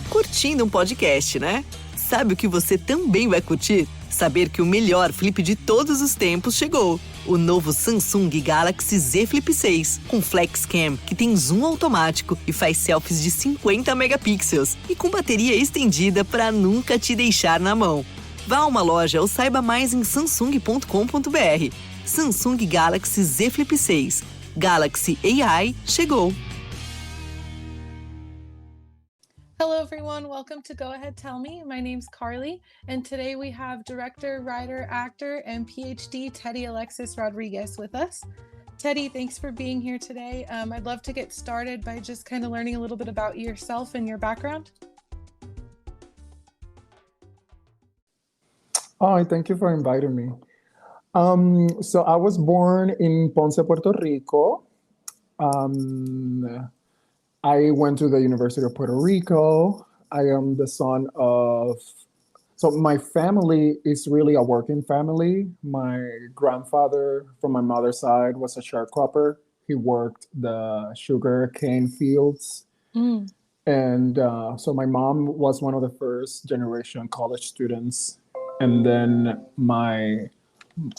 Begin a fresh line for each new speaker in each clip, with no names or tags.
Curtindo um podcast, né? Sabe o que você também vai curtir? Saber que o melhor flip de todos os tempos chegou. O novo Samsung Galaxy Z Flip 6, com Flex Cam, que tem zoom automático e faz selfies de 50 megapixels e com bateria estendida para nunca te deixar na mão. Vá a uma loja ou saiba mais em samsung.com.br. Samsung Galaxy Z Flip 6. Galaxy AI chegou.
Hello everyone, welcome to Go Ahead Tell Me. My name's Carly, and today we have director, writer, actor, and PhD Teddy Alexis Rodriguez with us. Teddy, thanks for being here today. I'd love to get started by just kind of learning a little bit about yourself and your background.
Oh, thank you for inviting me. So I was born in Ponce, Puerto Rico. I went to the University of Puerto Rico. I am the son of, so my family is really a working family. My grandfather from my mother's side was a sharecropper. He worked the sugar cane fields. And so my mom was one of the first generation college students. And then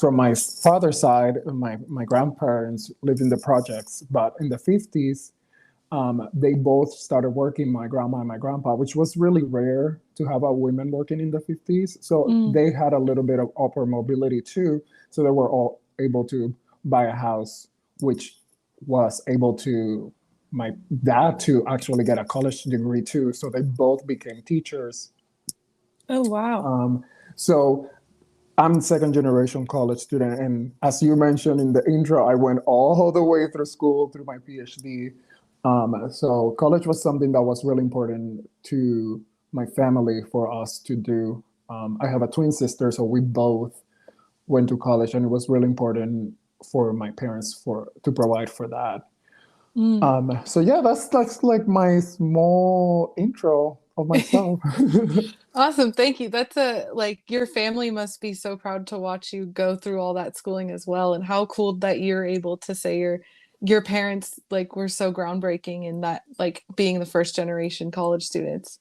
from my father's side, my grandparents lived in the projects, but in the 50s, they both started working, my grandma and my grandpa, which was really rare to have a women working in the 50s. So they had a little bit of upper mobility too. So they were all able to buy a house, which was able to my dad to actually get a college degree too. So they both became teachers.
Oh, wow.
So I'm second generation college student. And as you mentioned in the intro, I went all the way through school, through my PhD. So college was something that was really important to my family for us to do. I have a twin sister, so we both went to college, and it was really important for my parents to provide for that. So yeah, that's like my small intro of myself.
Awesome, thank you. That's your family must be so proud to watch you go through all that schooling as well, and how cool that you're able to say your parents were so groundbreaking in that, being the first generation college students.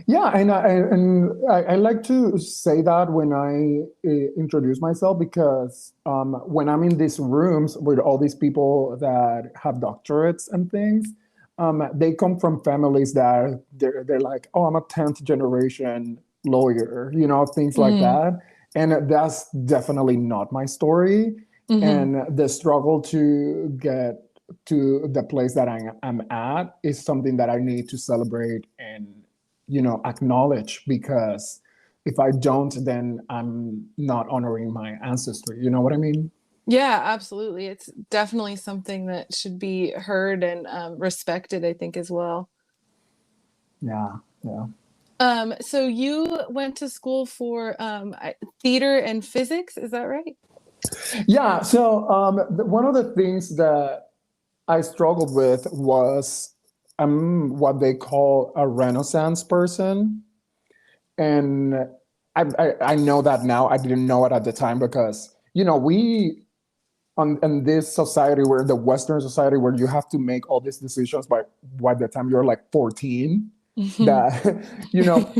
Yeah, and I like to say that when I introduce myself, because when I'm in these rooms with all these people that have doctorates and things, they come from families that they're like, oh, I'm a 10th generation lawyer, things like that. And that's definitely not my story. And the struggle to get to the place that I'm at is something that I need to celebrate and, acknowledge, because if I don't, then I'm not honoring my ancestry. You know what I mean?
Yeah, absolutely. It's definitely something that should be heard and respected, I think, as well.
Yeah.
So you went to school for theater and physics, is that right?
Yeah. So one of the things that I struggled with was I'm what they call a Renaissance person. And I know that now. I didn't know it at the time because, we in this society, where the Western society, where you have to make all these decisions by the time you're like 14, that,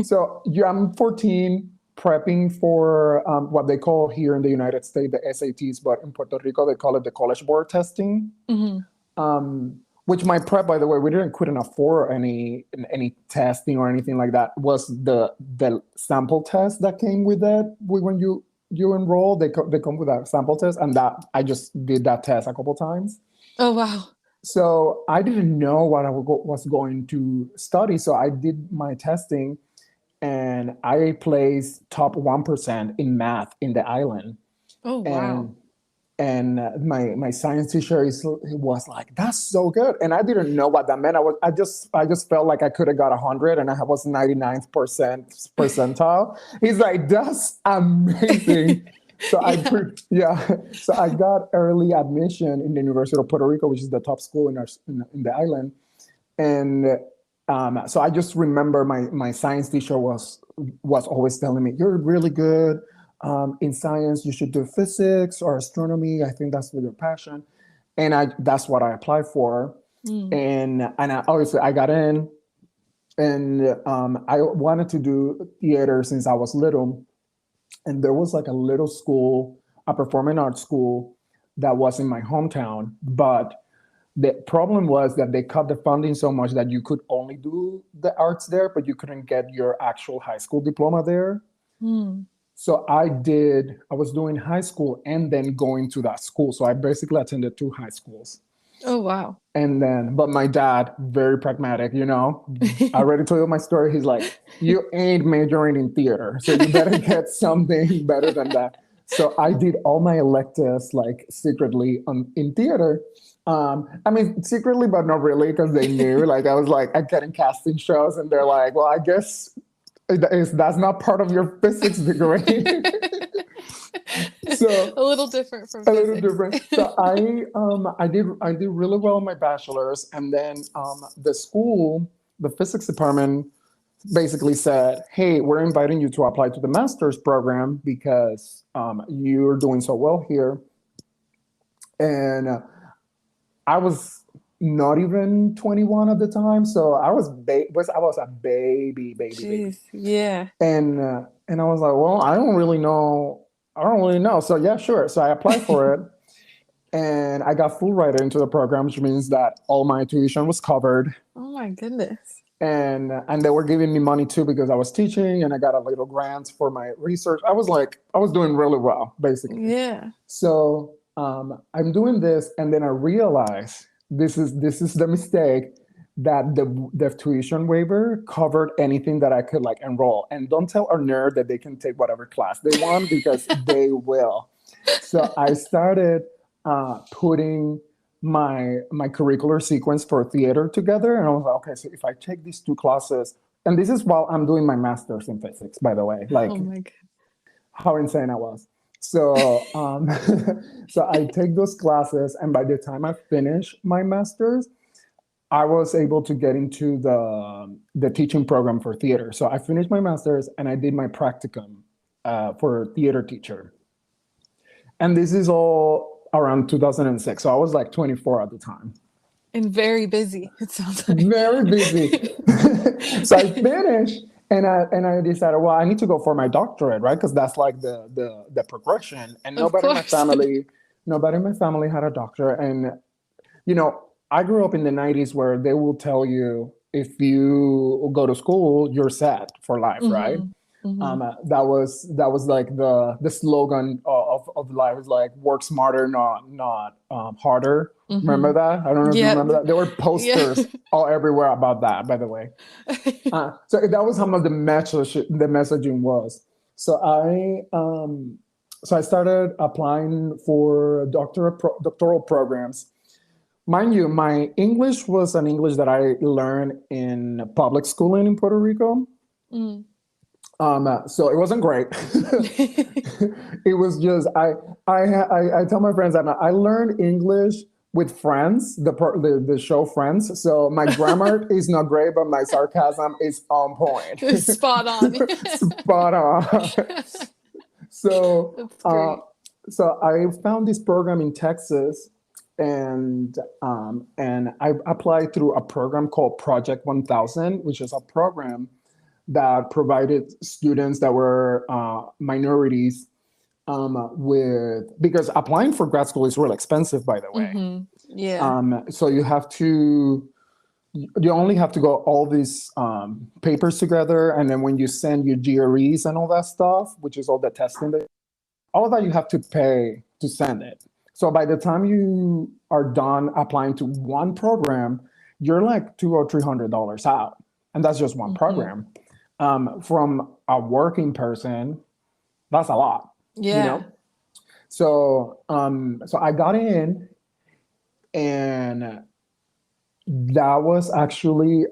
so I'm 14, prepping for what they call here in the United States the SATs, but in Puerto Rico they call it the College Board testing. Which my prep, by the way, we couldn't afford any testing or anything like that. Was the sample test that came with that when you enroll, they come with a sample test, and that I just did that test a couple times.
Oh wow!
So I didn't know what I was going to study, so I did my testing, and I placed top 1% in math in the island.
Oh wow!
And my science teacher was like, "That's so good," and I didn't know what that meant. I just felt like I could have got 100, and I was 99th percentile. He's like, "That's amazing." So so I got early admission in the University of Puerto Rico, which is the top school in the island, and so I just remember my science teacher was always telling me, "You're really good. In science, you should do physics or astronomy. I think that's your passion." And that's what I applied for. And obviously I got in. And I wanted to do theater since I was little. And there was like a little school, a performing arts school that was in my hometown. But the problem was that they cut the funding so much that you could only do the arts there, but you couldn't get your actual high school diploma there. So I was doing high school and then going to that school. So I basically attended two high schools.
Oh, wow.
And then, but my dad, very pragmatic, I already told you my story. He's like, you ain't majoring in theater, so you better get something better than that. So I did all my electives like secretly in theater. I mean, secretly, but not really, because they knew. Like, I was like, I get in casting shows, and they're like, well, I guess that's not part of your physics degree. So
a little different from
a
physics.
little different. So I did really well in my bachelor's, and then the school, the physics department, basically said, "Hey, we're inviting you to apply to the master's program because you're doing so well here." And I was not even 21 at the time, so I was a baby.
Jeez, yeah.
And I was like, well, I don't really know. So yeah, sure. So I applied for it, and I got full writer into the program, which means that all my tuition was covered.
Oh my goodness.
And they were giving me money too because I was teaching, and I got a little grants for my research. I was doing really well, basically.
Yeah.
So I'm doing this, and then I realized this is the mistake, that the tuition waiver covered anything that I could like enroll. And don't tell a nerd that they can take whatever class they want, because they will. So I started putting my curricular sequence for theater together, and I was like, okay, so if I take these two classes, and this is while I'm doing my master's in physics, by the way, like,
oh my God,
how insane I was. So so I take those classes, and by the time I finish my master's, I was able to get into the teaching program for theater. So I finished my master's, and I did my practicum for theater teacher. And this is all around 2006. So I was like 24 at the time.
And very busy, it sounds like.
Very busy. So I finished, and I decided, well, I need to go for my doctorate, right? Because that's like the progression. And nobody in my family had a doctorate. And, I grew up in the 90s where they will tell you, if you go to school, you're set for life, right? Mm-hmm. That was like the slogan of life, is like, work smarter, not harder. Mm-hmm. Remember that? I don't know if you remember that. There were posters all everywhere about that, by the way. So that was how much the messaging was. So I started applying for doctoral programs. Mind you, my English was an English that I learned in public schooling in Puerto Rico. Mm. So it wasn't great. It was just, I tell my friends that I learned English with Friends, the show Friends. So my grammar is not great, but my sarcasm is on point.
Spot on.
Spot on. So, so I found this program in Texas. And I applied through a program called Project 1000, which is a program that provided students that were minorities because applying for grad school is really expensive, by the way.
Mm-hmm. Yeah.
So you only have to go all these papers together, and then when you send your GREs and all that stuff, which is all the testing, all of that you have to pay to send it. So by the time you are done applying to one program, you're like $200 or $300 out, and that's just one program. From a working person, that's a lot.
Yeah.
So I got in, and that was actually,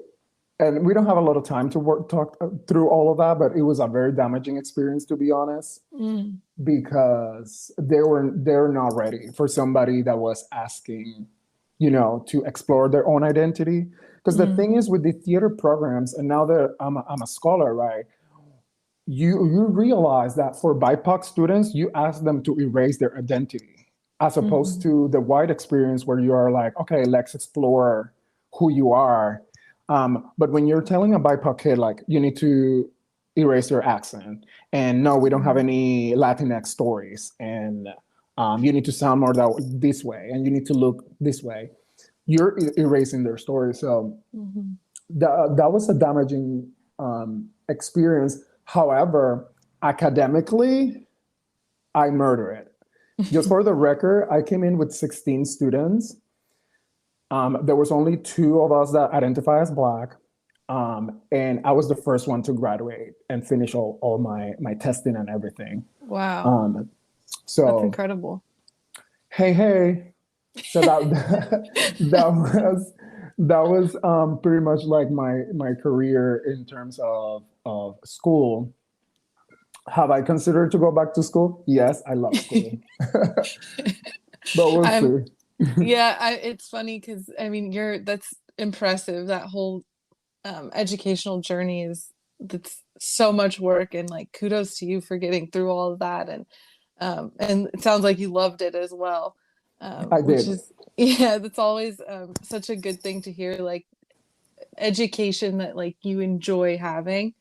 and we don't have a lot of time to talk through all of that, but it was a very damaging experience, to be honest, because they're not ready for somebody that was asking, to explore their own identity. Because the thing is with the theater programs, and now that I'm a scholar, right? You realize that for BIPOC students, you ask them to erase their identity, as opposed to the white experience where you are like, okay, let's explore who you are. But when you're telling a BIPOC kid, like, you need to erase your accent, and no, we don't have any Latinx stories, and you need to sound more this way, and you need to look this way, you're erasing their story. So that was a damaging experience. However, academically, I murder it. Just for the record, I came in with 16 students. There was only 2 of us that identify as Black. And I was the first one to graduate and finish all my testing and everything.
Wow.
So
that's incredible.
Hey. So that was pretty much like my career in terms of school. Have I considered to go back to school? Yes, I love school. But we'll see.
Yeah, it's funny because I mean that's impressive. That whole educational journey that's so much work, and like kudos to you for getting through all of that, and it sounds like you loved it as well.
I
which
did.
That's always such a good thing to hear, like education that like you enjoy having.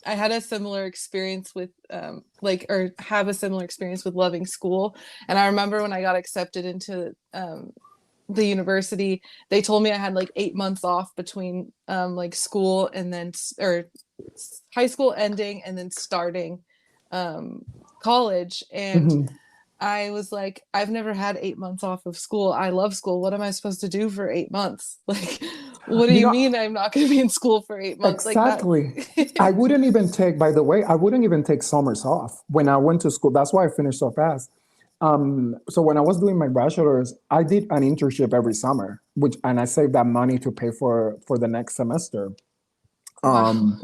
I had a similar experience with have a similar experience with loving school. And I remember when I got accepted into the university, they told me I had like 8 months off between like school and then or high school ending and then starting college. And I was like, I've never had 8 months off of school. I love school. What am I supposed to do for 8 months? Like, what do you mean I'm not going to be in school for 8 months?
Exactly.
Like that.
I wouldn't even take summers off when I went to school. That's why I finished so fast. So when I was doing my bachelor's, I did an internship every summer, and I saved that money to pay for the next semester.
Wow.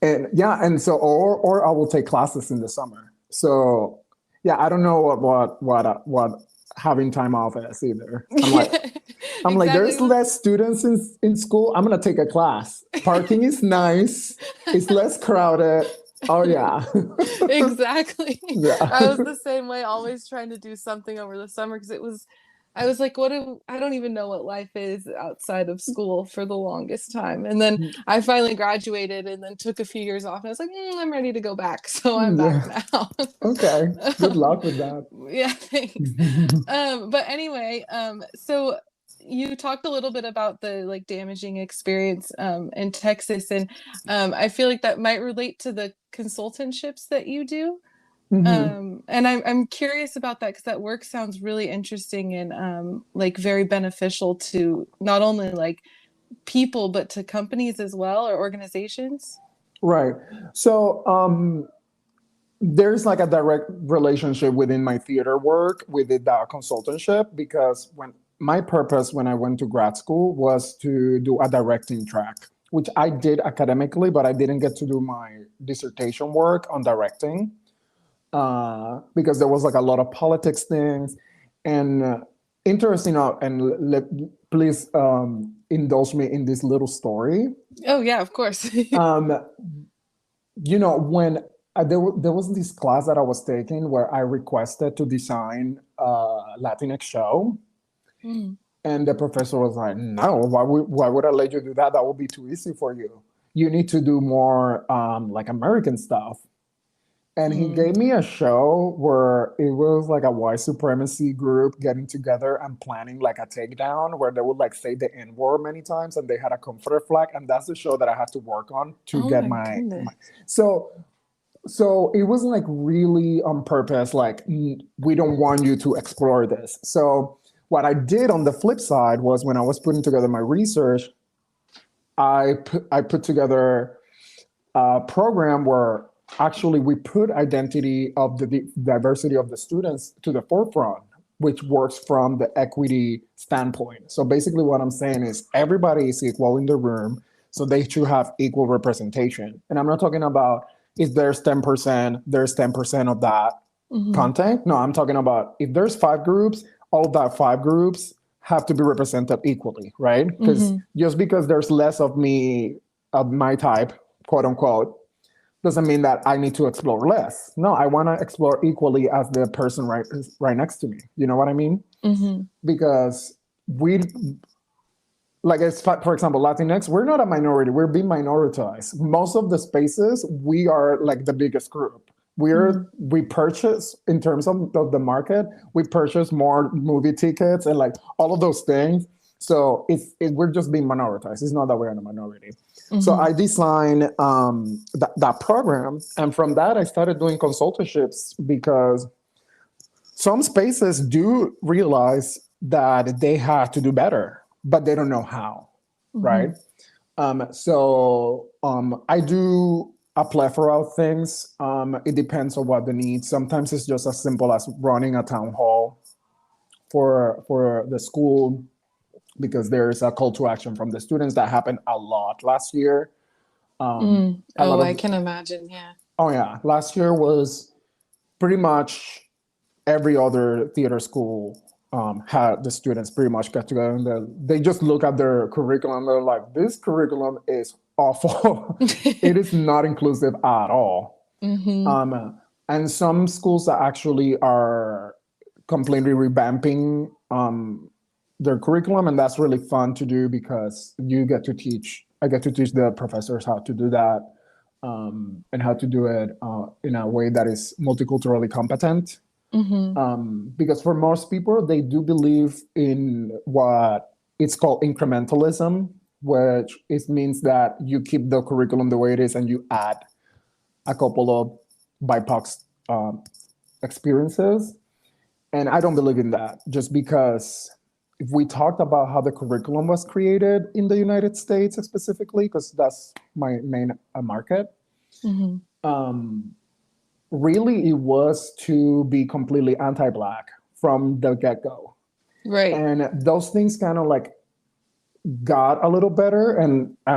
And so, or I will take classes in the summer. So yeah, I don't know what having time off is either. I'm like, there's less students in school. I'm gonna take a class. Parking is nice. It's less crowded. Oh yeah.
Exactly.
Yeah.
I was the same way, always trying to do something over the summer because I was like, I don't even know what life is outside of school for the longest time. And then I finally graduated and then took a few years off. And I was like, I'm ready to go back. So I'm back now.
Okay. Good luck with that.
Yeah, thanks. But anyway, so you talked a little bit about the like damaging experience in Texas. And I feel like that might relate to the consultantships that you do. And I'm curious about that because that work sounds really interesting and like very beneficial to not only like people but to companies as well or organizations.
Right. So there's like a direct relationship within my theater work with the consultantship, because my purpose when I went to grad school was to do a directing track, which I did academically, but I didn't get to do my dissertation work on directing. Because there was like a lot of politics things, and interesting. And please indulge me in this little story.
Oh yeah, of course.
When there was this class that I was taking where I requested to design a Latinx show, and the professor was like, "No, why would I let you do that? That would be too easy for you. You need to do more like American stuff." And he gave me a show where it was like a white supremacy group getting together and planning like a takedown where they would like say the N-word many times, and they had a Confederate flag. And that's the show that I had to work on to get my so it was like really on purpose, like, we don't want you to explore this. So what I did on the flip side was, when I was putting together my research, I put together a program where actually we put identity of the diversity of the students to the forefront, which works from the equity standpoint. So basically what I'm saying is everybody is equal in the room, so they should have equal representation. And I'm not talking about if there's 10%, there's 10% of that content. No, I'm talking about if there's 5 groups, all that 5 groups have to be represented equally, right? Because just because there's less of me, of my type, quote unquote, doesn't mean that I need to explore less. No, I want to explore equally as the person right next to me. You know what I mean? Because like for example, Latinx, we're not a minority, we're being minoritized. Most of the spaces, we are like the biggest group. We purchase, in terms of the market, we purchase more movie tickets and like all of those things. So we're just being minoritized. It's not that we're in a minority. So I designed that program, and from that I started doing consultorships, because some spaces do realize that they have to do better, but they don't know how, right? I do a plethora of things. It depends on what the needs. Sometimes it's just as simple as running a town hall for the school, because there's a call to action from the students that happened a lot last year.
I can imagine. Yeah.
Oh yeah, last year was pretty much every other theater school had the students pretty much get together, and they just look at their curriculum and they're like, this curriculum is awful. It is not inclusive at all. And some schools that actually are completely revamping their curriculum, and that's really fun to do, because I get to teach the professors how to do that, and how to do it in a way that is multiculturally competent. Because for most people, they do believe in what it's called incrementalism, which means that you keep the curriculum the way it is and you add a couple of BIPOC experiences. And I don't believe in that, just because if we talked about how the curriculum was created in the United States specifically, because that's my main market, really it was to be completely anti-Black from the get-go.
Right.
And those things kind of like got a little better. And I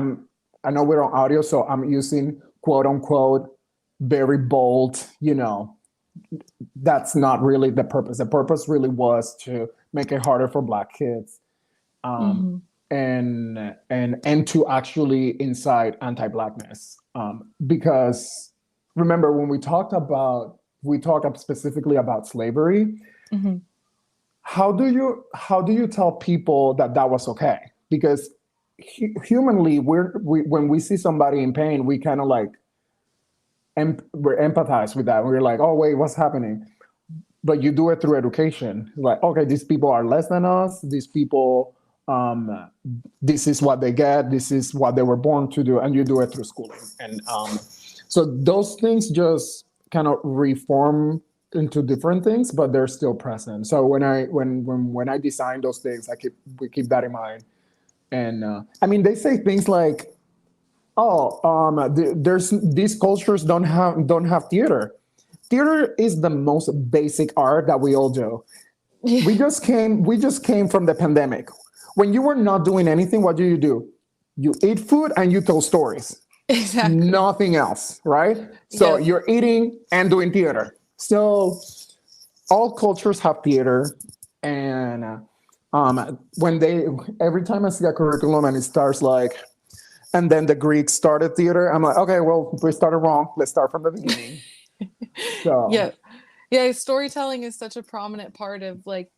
know we're on audio, so I'm using quote unquote very bold, that's not really the purpose. The purpose really was to make it harder for Black kids, and to actually incite anti-Blackness. Because remember, when we talked specifically about slavery, how do you tell people that was okay? Because humanly, when we see somebody in pain, we kind of like, we're empathize with that. We're like, oh wait, what's happening? But you do it through education. Like, okay, these people are less than us. These people, this is what they get. This is what they were born to do, and you do it through schooling. And so those things just kind of reform into different things, but they're still present. So when I design those things, we keep that in mind. And they say things like, there's these cultures don't have theater. Theater is the most basic art that we all do. Yeah. We just came from the pandemic. When you were not doing anything, what do? You eat food and you tell stories.
Exactly.
Nothing else, right? So You're eating and doing theater. So all cultures have theater, and every time I see a curriculum and it starts like, and then the Greeks started theater, I'm like, okay, well, we started wrong. Let's start from the beginning. So
yeah, storytelling is such a prominent part of like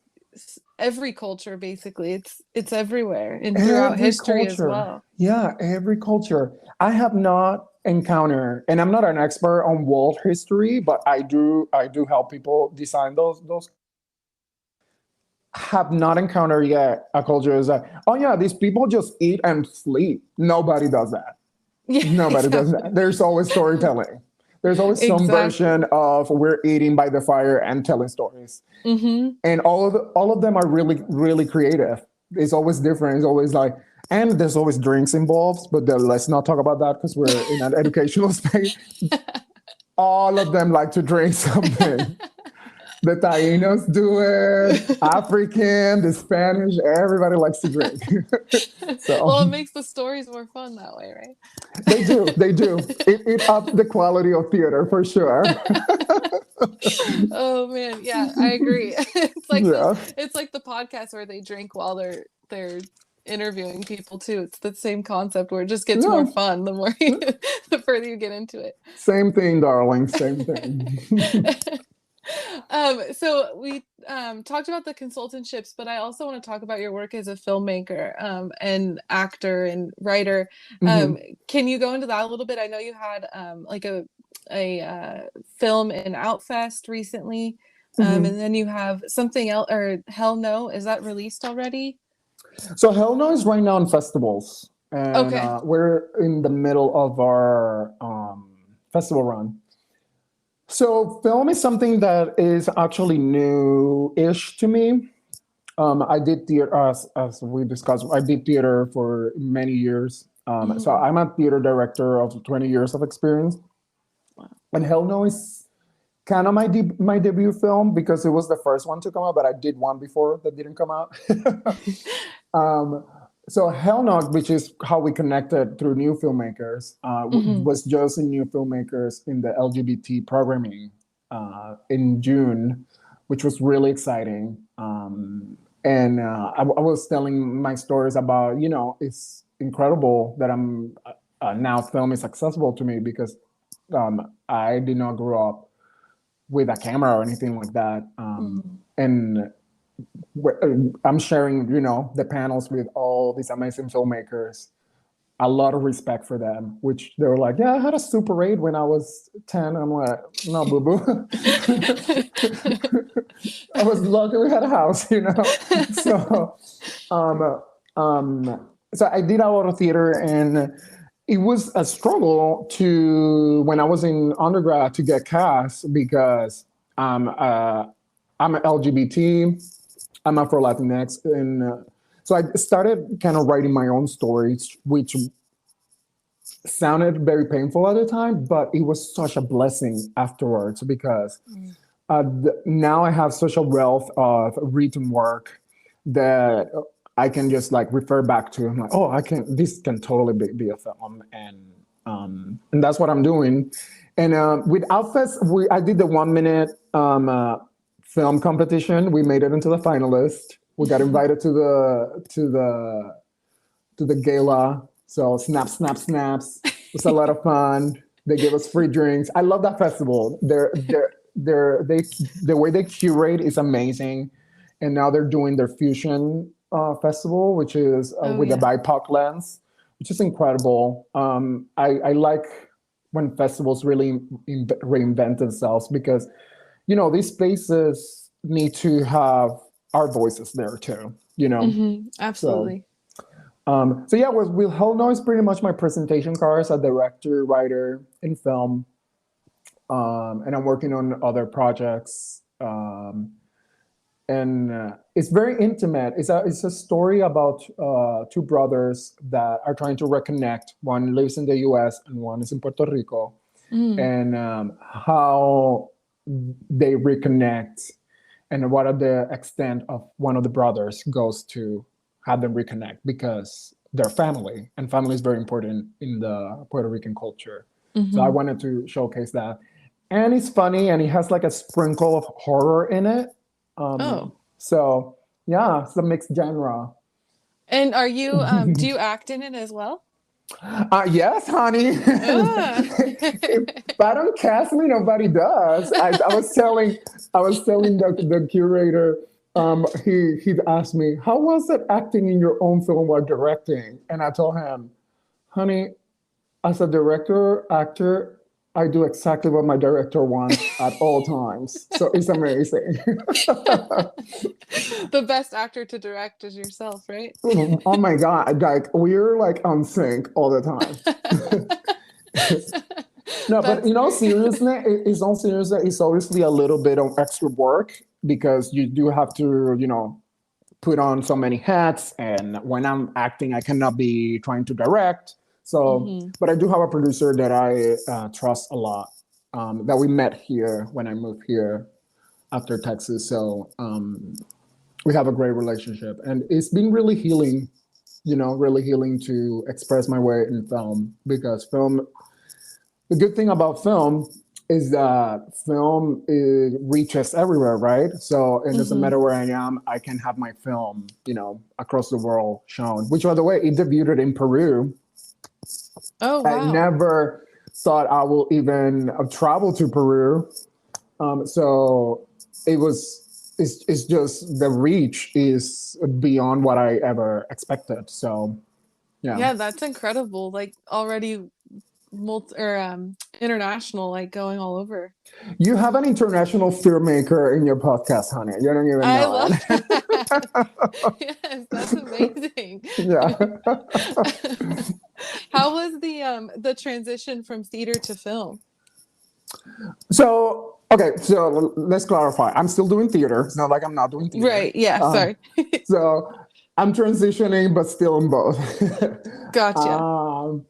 every culture. Basically, it's everywhere and throughout history as well.
Yeah, every culture. I have not encountered, and I'm not an expert on world history, but I do help people design those. Have not encountered yet a culture is like, oh yeah, these people just eat and sleep. Nobody does that. Yeah, Nobody does that. There's always storytelling. There's always some version of we're eating by the fire and telling stories. And all of them are really, really creative. It's always different. It's always like, and there's always drinks involved, but let's not talk about that because we're in an educational space. All of them like to drink something. The Tainos do it, African, the Spanish, everybody likes to drink.
Well, it makes the stories more fun that way, right?
They do. It ups the quality of theater for sure.
Oh man, yeah, I agree. It's like the podcast where they drink while they're interviewing people too. It's the same concept where it just gets more fun the further you get into it.
Same thing, darling. Same thing.
So we talked about the consultantships, but I also want to talk about your work as a filmmaker and actor and writer.
Mhm.
Can you go into that a little bit? I know you had like a film in Outfest recently, and
Mhm.
then you have something else, or Hell No, is that released already?
So Hell No is right now in festivals, and
Okay.
we're in the middle of our festival run. So film is something that is actually new-ish to me. I did theater, as we discussed, I did theater for many years. So
Mhm.
I'm a theater director of 20 years of experience.
Wow.
And Hell No is kind of my debut film because it was the first one to come out, but I did one before that didn't come out. um, so Hell No, which is how we connected through new filmmakers,
Mhm.
was just in new filmmakers in the LGBT programming in June, which was really exciting. And I was telling my stories about, it's incredible that I'm now film is accessible to me because I did not grow up with a camera or anything like that.
Mhm.
And I'm sharing, the panels with all these amazing filmmakers. A lot of respect for them, which they were like, yeah, I had a Super 8 when I was 10. I'm like, no, boo boo. I was lucky we had a house. So, um, so I did a lot of theater, and it was a struggle to when I was in undergrad to get cast because I'm an LGBT, I'm Afro Latinx, and so I started kind of writing my own stories, which sounded very painful at the time, but it was such a blessing afterwards because now I have such a wealth of written work that I can just like refer back to. I'm like, oh, this can totally be a film, and that's what I'm doing. And with Outfest, I did the 1 minute film competition. We made it into the finalist. We got invited to the gala. So snaps. It was a lot of fun. They gave us free drinks. I love that festival. The way they curate is amazing. And now they're doing their fusion festival, which is
Oh
with the
yeah.
BIPOC lens, which is incredible. I like when festivals really reinvent themselves because, these places need to have our voices there too. So
Absolutely.
so yeah, with Hell No is pretty much my presentation card as a director, writer in film, and I'm working on other projects. And it's very intimate. It's a story about two brothers that are trying to reconnect. One lives in the U.S. and one is in Puerto Rico,
Mm.
and how they reconnect and what are the extent of one of the brothers goes to have them reconnect because they're family and family is very important in the Puerto Rican culture. So I
Mhm.
wanted to showcase that. And it's funny and it has like a sprinkle of horror in it.
Oh.
So yeah, it's a mixed genre.
And do you act in it as well?
Yes, honey.
Ah.
If I don't cast me, nobody does. I was telling the curator. He'd asked me, "How was it acting in your own film while directing?" And I told him, "Honey, as a director, actor, I do exactly what my director wants at all times. So it's amazing."
The best actor to direct is yourself, right?
Oh my God, like we're like on sync all the time. No, but
That's great.
seriously, it's all seriously, it's obviously a little bit of extra work because you do have to, put on so many hats. And when I'm acting, I cannot be trying to direct. So,
Hmm.
but I do have a producer that I trust a lot that we met here when I moved here after Texas. So we have a great relationship. And it's been really healing, really healing to express my way in film because the good thing about film is that film reaches everywhere, right? So it doesn't
Hmm.
matter where I am, I can have my film, across the world shown. Which, by the way, it debuted in Peru.
Oh
I
wow.
never thought I will even travel to Peru, So it's just the reach is beyond what I ever expected. So yeah.
Yeah, that's incredible. Like already international, like going all over.
You have an international filmmaker in your podcast, honey. You don't even
I
know
love
it.
that. Yes, that's amazing.
Yeah.
How was the transition from theater to film?
So, okay, so let's clarify. I'm still doing theater. It's not like I'm not doing theater.
Right. Yeah. Sorry.
So I'm transitioning, but still in both.
Gotcha.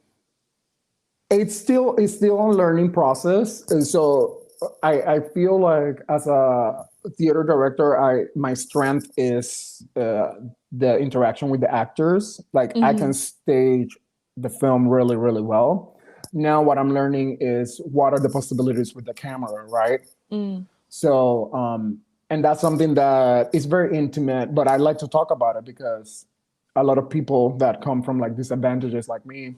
It's still a learning process. And so I feel like as a theater director, my strength is the interaction with the actors. Like I can stage the film really, really well. Now what I'm learning is what are the possibilities with the camera, right? So, and that's something that is very intimate, but I like to talk about it because a lot of people that come from like disadvantages like me,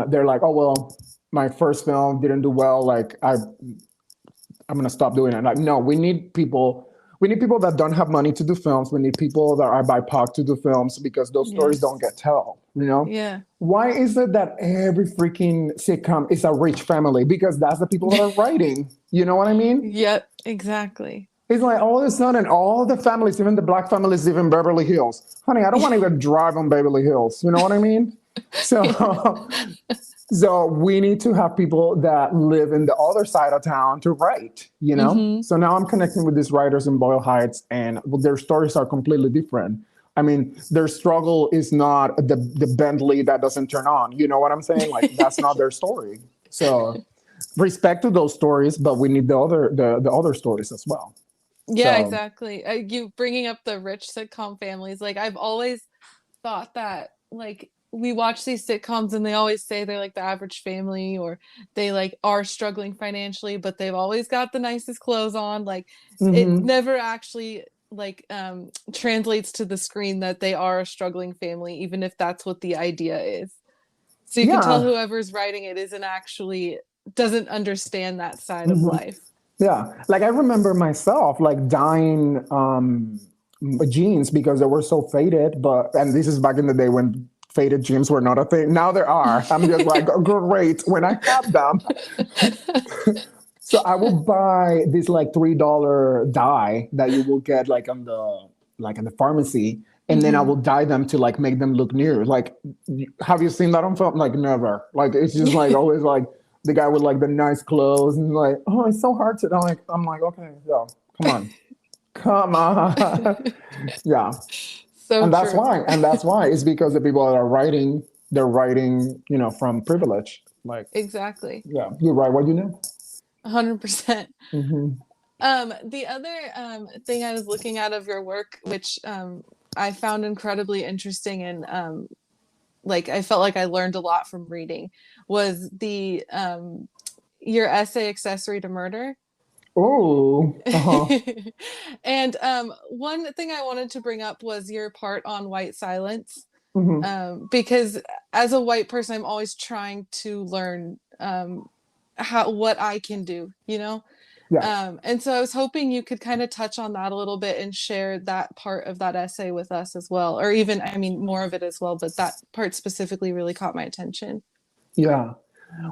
they're like, oh, well, my first film didn't do well. Like I'm going to stop doing it. Like, no, we need people that don't have money to do films. We need people that are BIPOC to do films because those stories don't get told, you know?
Yeah.
Why is it that every freaking sitcom is a rich family? Because that's the people that are writing. You know what I mean?
Yep, exactly.
It's like all of a sudden, all the families, even the Black families, live in Beverly Hills. Honey, I don't want to even drive on Beverly Hills. You know what I mean? So we need to have people that live in the other side of town to write, you know? So now I'm connecting with these writers in Boyle Heights, and their stories are completely different. I mean, their struggle is not the Bentley that doesn't turn on. You know what I'm saying? Like, that's not their story. So respect to those stories, but we need the other stories as well.
Yeah,
So,
exactly. You bringing up the rich sitcom families, like I've always thought that, like, we watch these sitcoms and they always say they're like the average family, or they like are struggling financially, but they've always got the nicest clothes on. Like it never actually like translates to the screen that they are a struggling family, even if that's what the idea is. So you can tell whoever's writing it doesn't understand that side of life.
Yeah. Like I remember myself like dyeing jeans because they were so faded, and this is back in the day when faded jeans were not a thing. Now there are. I'm just like, oh, great when I have them. So I will buy this like $3 dye that you will get like in the pharmacy, and then I will dye them to like make them look new. Like, have you seen that on film? Like never. Like it's just like always like the guy with like the nice clothes and like, oh, it's so hard to. I'm like, okay, yeah, come on, yeah.
So
and that's
true.
why it's because the people that are writing, they're writing, you know, from privilege. Like
exactly.
Yeah, you write what you know.
100%. The other thing I was looking at of your work, which I found incredibly interesting, and like I felt like I learned a lot from reading, was the your essay "Accessory to Murder."
Oh.
And one thing I wanted to bring up was your part on white silence, because as a white person, I'm always trying to learn what I can do, you know.
Yeah.
And so I was hoping you could kind of touch on that a little bit and share that part of that essay with us as well, or even, I mean, more of it as well, but that part specifically really caught my attention.
Yeah.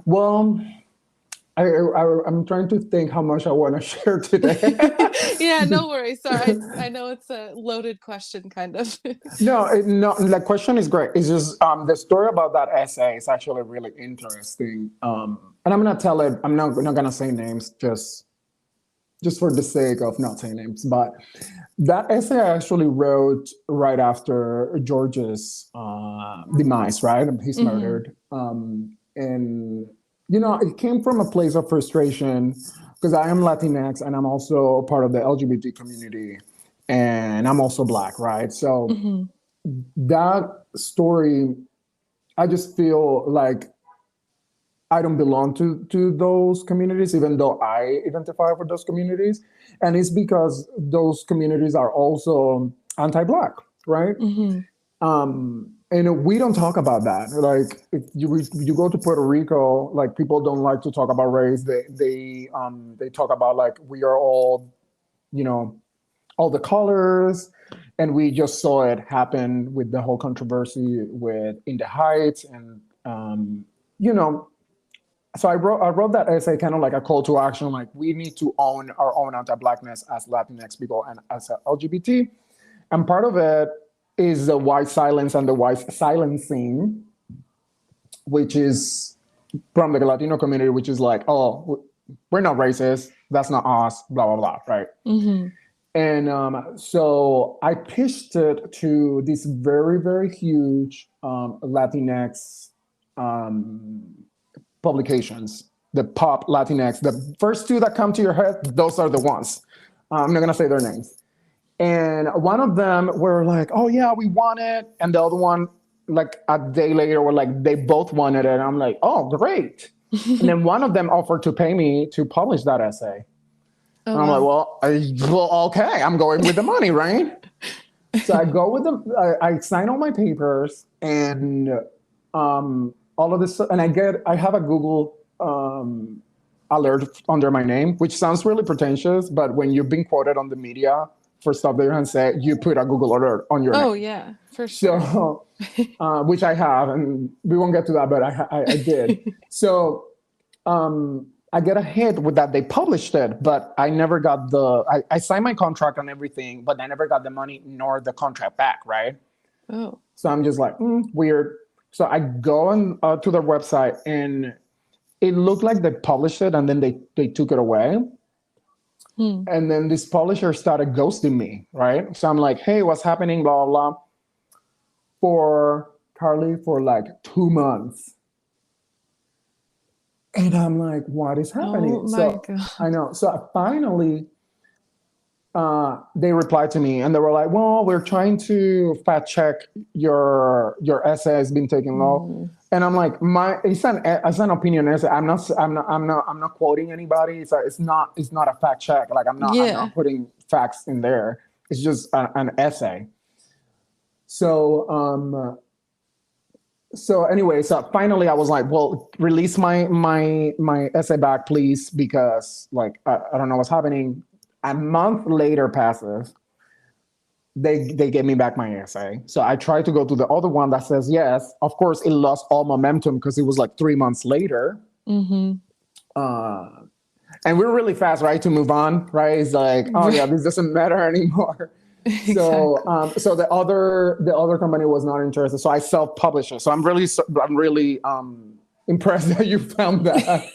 Well, I'm trying to think how much I want to share today.
Yeah, no worries. Sorry, I know it's a loaded question, kind of.
No, the question is great. It's just the story about that essay is actually really interesting. And I'm gonna tell it. I'm not gonna say names, just for the sake of not saying names. But that essay I actually wrote right after George's demise. Right, he's murdered. And you know, it came from a place of frustration because I am Latinx and I'm also part of the LGBT community, and I'm also Black, right? So that story, I just feel like I don't belong to those communities, even though I identify with those communities. And it's because those communities are also anti-Black, right? And we don't talk about that. Like if you go to Puerto Rico, like people don't like to talk about race. They talk about like we are all, you know, all the colors, and we just saw it happen with the whole controversy with In the Heights, and you know. So I wrote that essay kind of like a call to action, like we need to own our own anti-blackness as Latinx people and as LGBT, and part of it is the white silence and the white silencing, which is from the Latino community, which is like, oh, we're not racist, that's not us, blah blah blah, right?
Mm-hmm.
And so I pitched it to these very very huge Latinx publications, the pop Latinx. The first two that come to your head, those are the ones. I'm not gonna say their names. And one of them were like, "Oh yeah, we want it," and the other one, like a day later, were like, "They both wanted it." And I'm like, "Oh, great!" And then one of them offered to pay me to publish that essay.
Oh,
and I'm like, "Well, okay, I'm going with the money, right?" So I go with them. I sign all my papers, and all of this, and I have a Google alert under my name, which sounds really pretentious, but when you've been quoted on the media for stuff that you can say, you put a Google alert on your name.
Oh yeah, for sure.
So, which I have, and we won't get to that, but I did. So I get a hit with that. They published it, but I never got I signed my contract and everything, but I never got the money nor the contract back, right?
Oh.
So I'm just like, weird. So I go on to their website, and it looked like they published it and then they took it away. And then this publisher started ghosting me, right? So I'm like, hey, what's happening? Blah, blah, blah. For like 2 months. And I'm like, what is happening?
Oh my God.
I know. So finally, they replied to me and they were like, well, we're trying to fact check your essay has been taken off. And I'm like, it's an opinion essay. I'm not quoting anybody. It's not a fact check. Like I'm not putting facts in there. It's just an essay. So anyway, so finally I was like, well, release my essay back, please, because like I don't know what's happening. A month later passes. They gave me back my essay. So I tried to go to the other one that says yes. Of course, it lost all momentum because it was like 3 months later. Mm-hmm. And we're really fast, right, to move on, right? It's like, oh yeah, this doesn't matter anymore. Exactly. So the other company was not interested. So I self-published it. So I'm really impressed that you found that.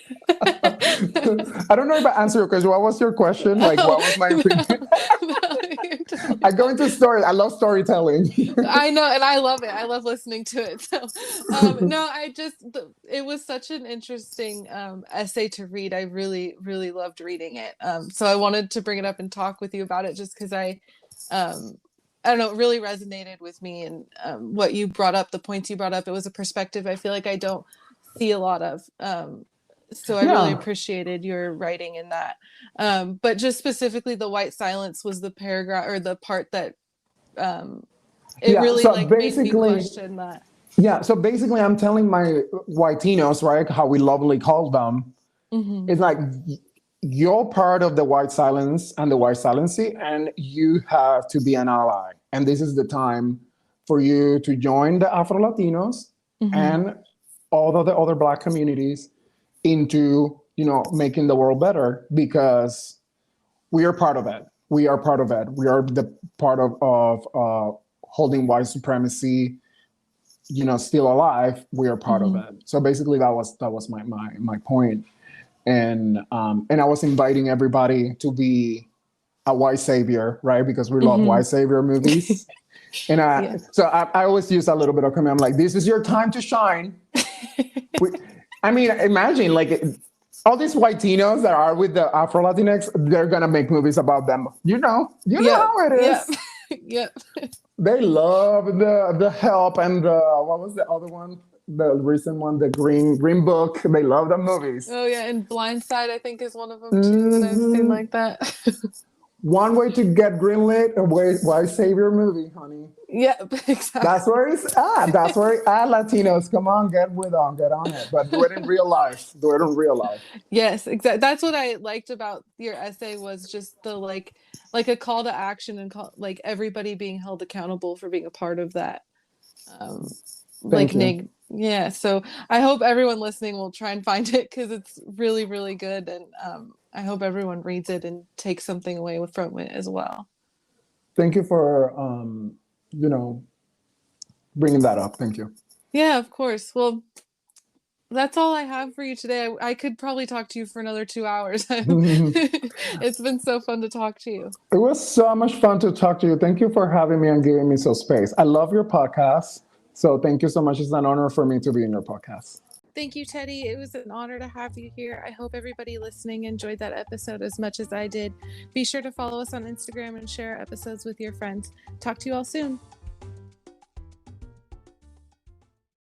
I don't know if I answered your question. What was your question? Like, what was my opinion? I go into story. I love storytelling.
I know, and I love it. I love listening to it. So, no, it was such an interesting essay to read. I really, really loved reading it. So I wanted to bring it up and talk with you about it, just because I don't know, it really resonated with me, and what you brought up, the points you brought up. It was a perspective I feel like I don't see a lot of. So I really appreciated your writing in that. But just specifically, the white silence was the paragraph or the part that really made me question that.
Yeah. So basically, I'm telling my whitinos, right, how we lovingly call them. Mm-hmm. It's like you're part of the white silence and the white silency, and you have to be an ally. And this is the time for you to join the Afro Latinos and all of the other Black communities into, making the world better, because we are part of it. We are part of it. We are the part of holding white supremacy, still alive. We are part of it. So basically that was my point. And I was inviting everybody to be a white savior, right? Because we love white savior movies. And so I always use a little bit of comment. I'm like, this is your time to shine. Imagine like all these whitinos that are with the Afro Latinx, they're gonna make movies about them. You know how it is.
Yep.
They love the Help and what was the other one? The recent one, the Green Book. They love the movies.
Oh yeah, and Blindside I think is one of them too that I've seen like that.
One way to get greenlit, a white savior movie, honey.
Yeah, exactly.
That's where it's at. That's where it's at, Latinos. Come on, get on it. But do it in real life. Do it in real life.
Yes, exactly. That's what I liked about your essay, was just the like a call to action, and like everybody being held accountable for being a part of that.
Thank you.
Yeah, so I hope everyone listening will try and find it, because it's really, really good, and I hope everyone reads it and takes something away from it as well.
Thank you for you know, bringing that up. Thank you.
Yeah, of course. Well, that's all I have for you today. I could probably talk to you for another 2 hours. It's been so fun to talk to you.
It was so much fun to talk to you. Thank you for having me and giving me some space. I love your podcast. So thank you so much. It's an honor for me to be in your podcast.
Thank you, Teddy. It was an honor to have you here. I hope everybody listening enjoyed that episode as much as I did. Be sure to follow us on Instagram and share episodes with your friends. Talk to you all soon.